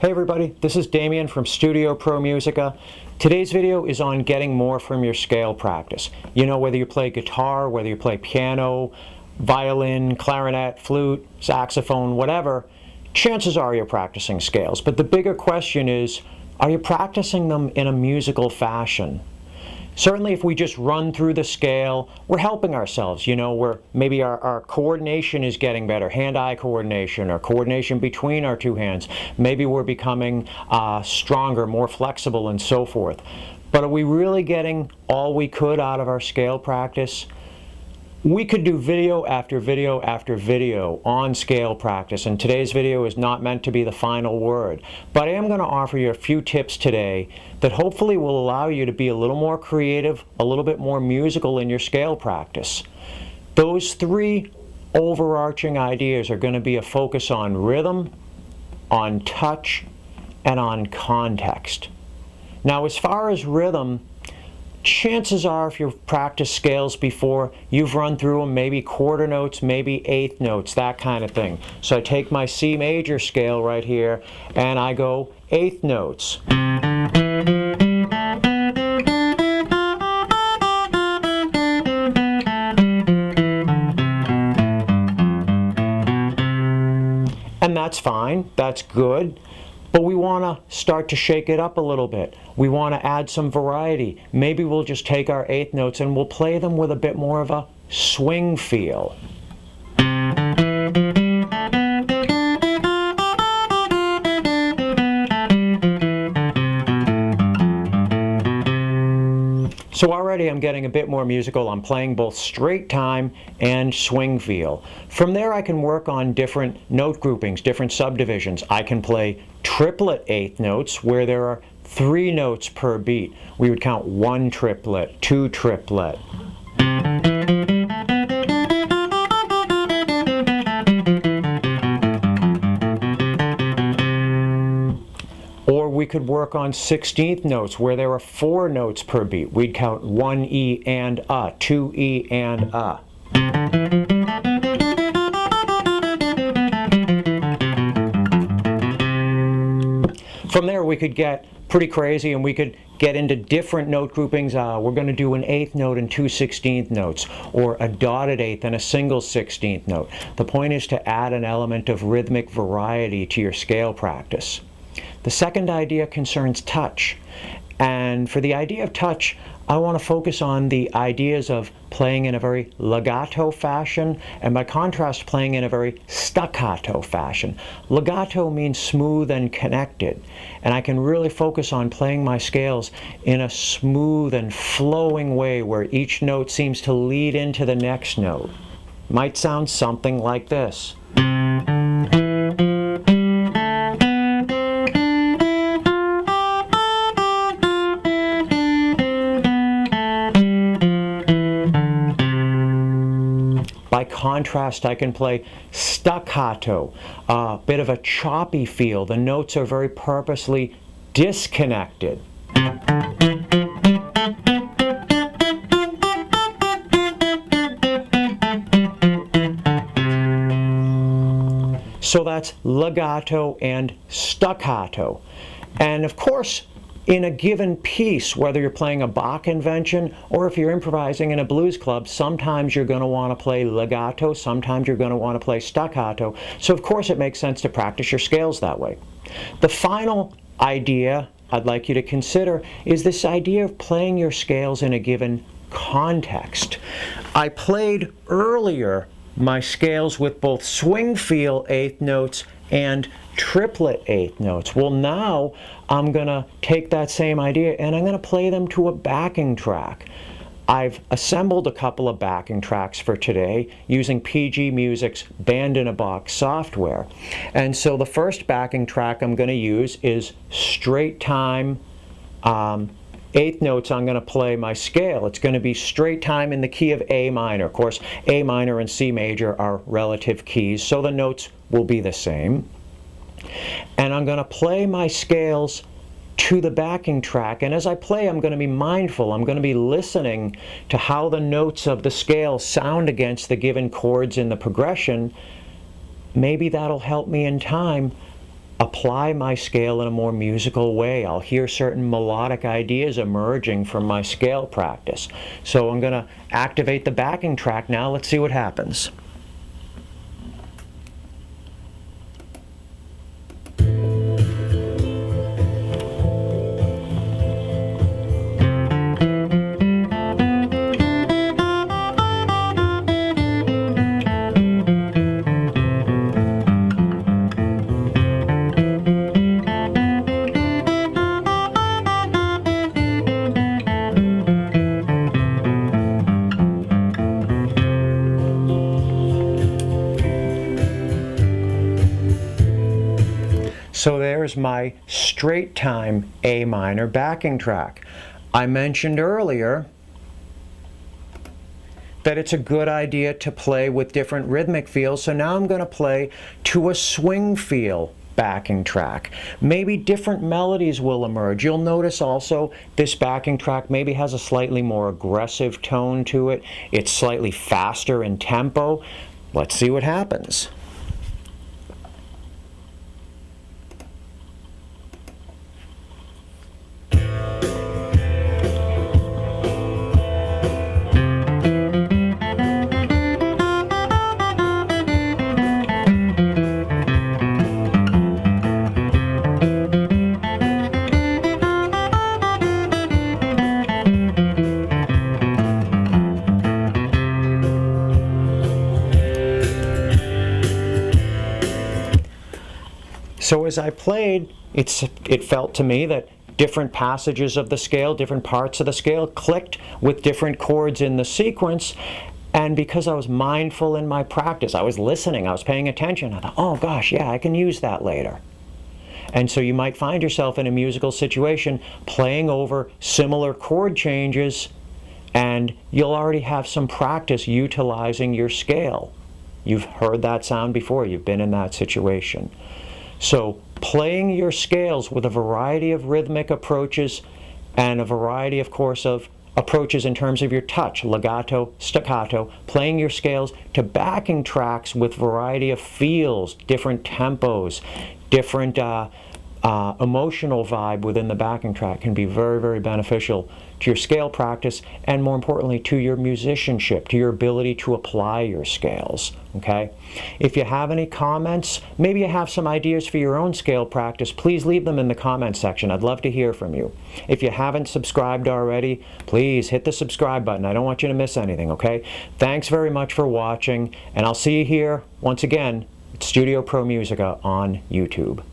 Hey everybody, this is Damien from Studio Pro Musica. Today's video is on getting more from your scale practice. You know, whether you play guitar, whether you play piano, violin, clarinet, flute, saxophone, whatever, chances are you're practicing scales. But the bigger question is, are you practicing them in a musical fashion? Certainly if we just run through the scale, we're helping ourselves. You know, maybe our coordination is getting better, hand-eye coordination or coordination between our two hands. Maybe we're becoming stronger, more flexible, and so forth. But are we really getting all we could out of our scale practice? We could do video after video after video on scale practice, and today's video is not meant to be the final word. But I am going to offer you a few tips today that hopefully will allow you to be a little more creative, a little bit more musical in your scale practice. Those three overarching ideas are going to be a focus on rhythm, on touch, and on context. Now, as far as rhythm, chances are, if you've practiced scales before, you've run through them, maybe quarter notes, maybe eighth notes, that kind of thing. So I take my C major scale right here and I go eighth notes. And that's fine, that's good. But we want to start to shake it up a little bit. We want to add some variety. Maybe we'll just take our eighth notes and we'll play them with a bit more of a swing feel. So already I'm getting a bit more musical. I'm playing both straight time and swing feel. From there I can work on different note groupings, different subdivisions. I can play triplet eighth notes where there are 3 notes per beat. We would count 1 triplet, 2 triplet. Or we could work on 16th notes where there are 4 notes per beat. We'd count 1 E and A, 2 E and A. From there we could get pretty crazy and we could get into different note groupings. We're going to do an eighth note and 2 16th notes, or a dotted eighth and a single 16th note. The point is to add an element of rhythmic variety to your scale practice. The second idea concerns touch. And for the idea of touch, I want to focus on the ideas of playing in a very legato fashion, and by contrast, playing in a very staccato fashion. Legato means smooth and connected, and I can really focus on playing my scales in a smooth and flowing way where each note seems to lead into the next note. Might sound something like this. By contrast, I can play staccato, a bit of a choppy feel. The notes are very purposely disconnected. So that's legato and staccato. And of course, in a given piece, whether you're playing a Bach invention or if you're improvising in a blues club, sometimes you're going to want to play legato, sometimes you're going to want to play staccato. So of course it makes sense to practice your scales that way. The final idea I'd like you to consider is this idea of playing your scales in a given context. I played earlier my scales with both swing feel eighth notes and triplet eighth notes. Well, now I'm going to take that same idea and I'm going to play them to a backing track. I've assembled a couple of backing tracks for today using PG Music's Band in a Box software. And so the first backing track I'm going to use is straight time eighth notes. I'm going to play my scale. It's going to be straight time in the key of A minor. Of course, A minor and C major are relative keys, so the notes will be the same. And I'm going to play my scales to the backing track, and as I play I'm going to be mindful. I'm going to be listening to how the notes of the scale sound against the given chords in the progression. Maybe that'll help me in time apply my scale in a more musical way. I'll hear certain melodic ideas emerging from my scale practice. So I'm going to activate the backing track now. Let's see what happens. So there's my straight time A minor backing track. I mentioned earlier that it's a good idea to play with different rhythmic feels, so now I'm going to play to a swing feel backing track. Maybe different melodies will emerge. You'll notice also this backing track maybe has a slightly more aggressive tone to it. It's slightly faster in tempo. Let's see what happens. So as I played, it felt to me that different passages of the scale, different parts of the scale clicked with different chords in the sequence. And because I was mindful in my practice, I was listening, I was paying attention, I thought, oh gosh, yeah, I can use that later. And so you might find yourself in a musical situation playing over similar chord changes, and you'll already have some practice utilizing your scale. You've heard that sound before, you've been in that situation. So playing your scales with a variety of rhythmic approaches and a variety, of course, of approaches in terms of your touch, legato, staccato, playing your scales to backing tracks with variety of feels, different tempos, different emotional vibe within the backing track can be very, very beneficial to your scale practice and, more importantly, to your musicianship, to your ability to apply your scales, okay? If you have any comments, maybe you have some ideas for your own scale practice, please leave them in the comment section. I'd love to hear from you. If you haven't subscribed already, please hit the subscribe button. I don't want you to miss anything, okay? Thanks very much for watching, and I'll see you here once again at Studio Pro Musica on YouTube.